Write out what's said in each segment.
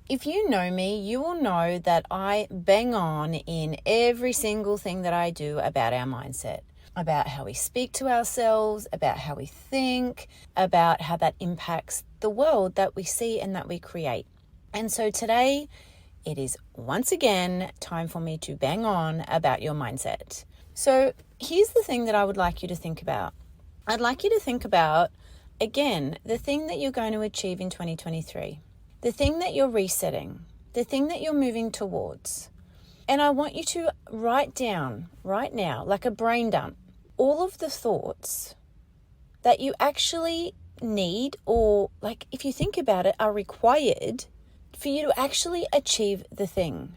if you know me, you will know that I bang on in every single thing that I do about our mindset, about how we speak to ourselves, about how we think, about how that impacts the world that we see and that we create. And so today, it is once again time for me to bang on about your mindset. So here's the thing that I would like you to think about. I'd like you to think about, again, the thing that you're going to achieve in 2023, the thing that you're resetting, the thing that you're moving towards. And I want you to write down right now, like a brain dump, all of the thoughts that you actually need, or like if you think about it, are required for you to actually achieve the thing.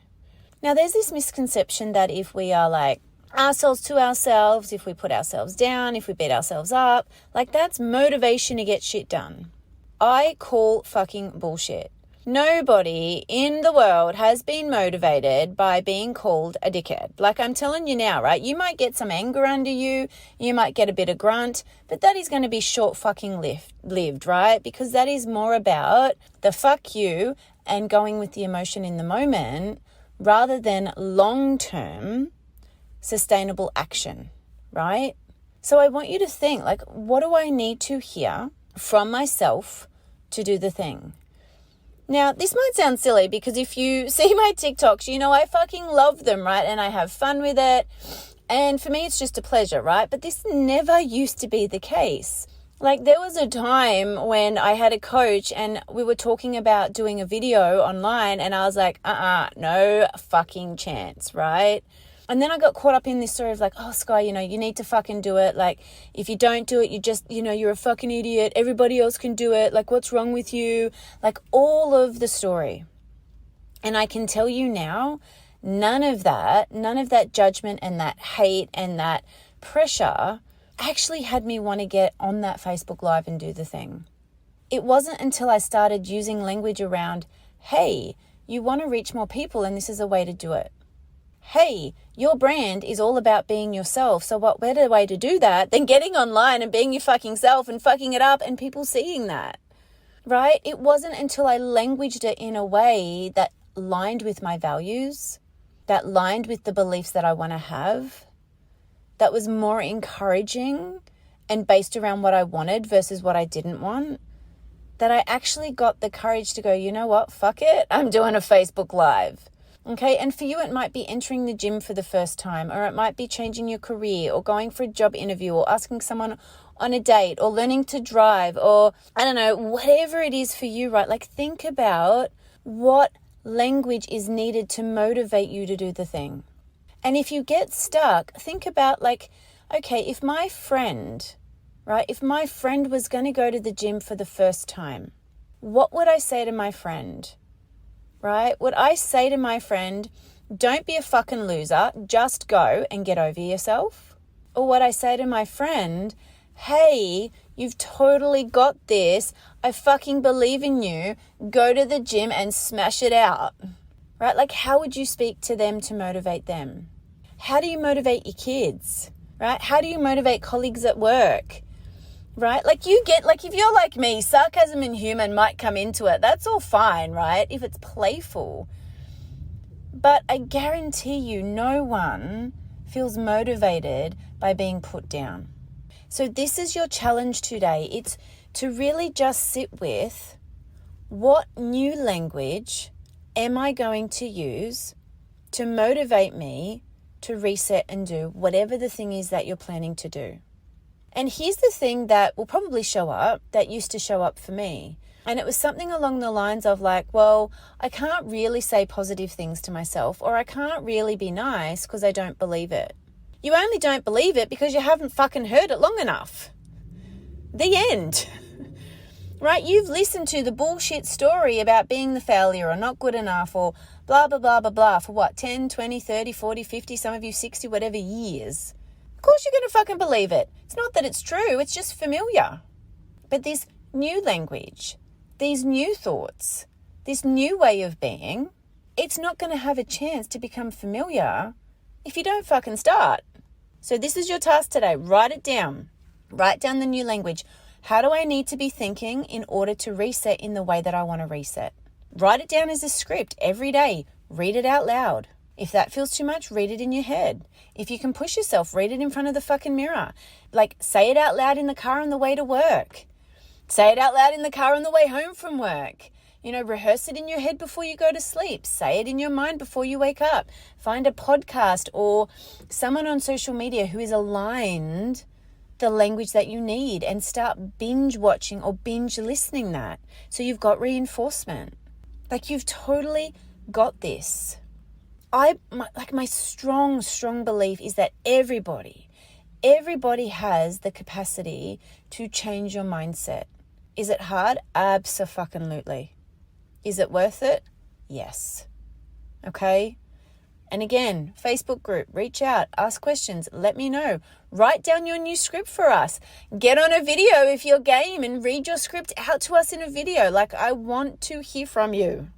Now, there's this misconception that if we are like ourselves to ourselves, if we put ourselves down, if we beat ourselves up, like that's motivation to get shit done. I call fucking bullshit. Nobody in the world has been motivated by being called a dickhead. Like I'm telling you now, right? You might get some anger under you. You might get a bit of grunt, but that is going to be short fucking lived, right? Because that is more about the fuck you and going with the emotion in the moment rather than long-term sustainable action, right? So I want you to think, like, what do I need to hear from myself to do the thing? Now, this might sound silly because if you see my TikToks, you know I fucking love them, right? And I have fun with it. And for me, it's just a pleasure, right? But this never used to be the case. Like there was a time when I had a coach and we were talking about doing a video online and I was like, no fucking chance, right? And then I got caught up in this story of like, oh, Sky, you need to fucking do it. Like, if you don't do it, you just, you're a fucking idiot. Everybody else can do it. Like, what's wrong with you? Like, all of the story. And I can tell you now, none of that judgment and that hate and that pressure actually had me want to get on that Facebook Live and do the thing. It wasn't until I started using language around, hey, you want to reach more people and this is a way to do it. Hey, your brand is all about being yourself. So what better way to do that than getting online and being your fucking self and fucking it up and people seeing that, right? It wasn't until I languaged it in a way that lined with my values, that lined with the beliefs that I want to have, that was more encouraging and based around what I wanted versus what I didn't want, that I actually got the courage to go, you know what, fuck it, I'm doing a Facebook Live. Okay, and for you, it might be entering the gym for the first time, or it might be changing your career, or going for a job interview, or asking someone on a date, or learning to drive, or I don't know, whatever it is for you, right? Like think about what language is needed to motivate you to do the thing. And if you get stuck, think about like, okay, if my friend was going to go to the gym for the first time, what would I say to my friend? Right? Would I say to my friend, don't be a fucking loser, just go and get over yourself? Or would I say to my friend, hey, you've totally got this, I fucking believe in you, go to the gym and smash it out? Right? Like how would you speak to them to motivate them? How do you motivate your kids? Right? How do you motivate colleagues at work? Right? Like if you're like me, sarcasm and humor might come into it. That's all fine, right? If it's playful. But I guarantee you no one feels motivated by being put down. So this is your challenge today. It's to really just sit with what new language am I going to use to motivate me to reset and do whatever the thing is that you're planning to do. And here's the thing that will probably show up, that used to show up for me. And it was something along the lines of like, well, I can't really say positive things to myself, or I can't really be nice because I don't believe it. You only don't believe it because you haven't fucking heard it long enough. The end. Right? You've listened to the bullshit story about being the failure or not good enough or blah, blah, blah, blah, blah for what, 10, 20, 30, 40, 50, some of you 60, whatever years. Of course you're going to fucking believe it. It's not that it's true, it's just familiar. But this new language, these new thoughts, this new way of being, it's not going to have a chance to become familiar if you don't fucking start. So this is your task today. Write it down. Write down the new language. How do I need to be thinking in order to reset in the way that I want to reset? Write it down as a script every day. Read it out loud. If that feels too much, read it in your head. If you can push yourself, read it in front of the fucking mirror. Like, say it out loud in the car on the way to work. Say it out loud in the car on the way home from work. Rehearse it in your head before you go to sleep. Say it in your mind before you wake up. Find a podcast or someone on social media who is aligned the language that you need and start binge watching or binge listening that. So you've got reinforcement. Like, you've totally got this. My strong belief is that everybody has the capacity to change your mindset. Is it hard? Abso-fucking-lutely. Is it worth it? Yes. Okay? And again, Facebook group, reach out, ask questions, let me know. Write down your new script for us. Get on a video if you're game and read your script out to us in a video. Like, I want to hear from you.